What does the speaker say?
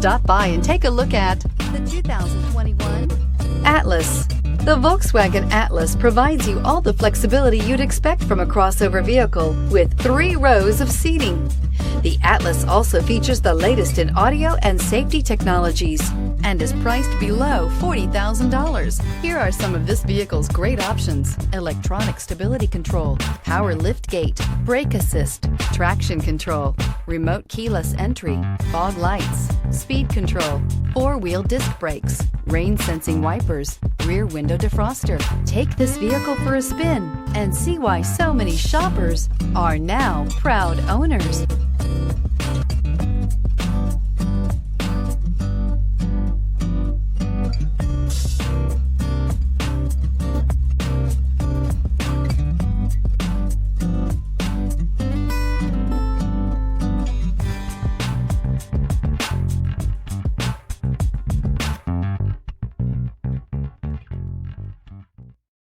Stop by and take a look at the 2021 Atlas. The Volkswagen Atlas provides you all the flexibility you'd expect from a crossover vehicle with 3 rows of seating. The Atlas also features the latest in audio and safety technologies and is priced below $40,000. Here are some of this vehicle's great options: electronic stability control, power liftgate, brake assist, traction control, remote keyless entry, fog lights, speed control, 4-wheel disc brakes, rain sensing wipers, rear window defroster. Take this vehicle for a spin and see why so many shoppers are now proud owners.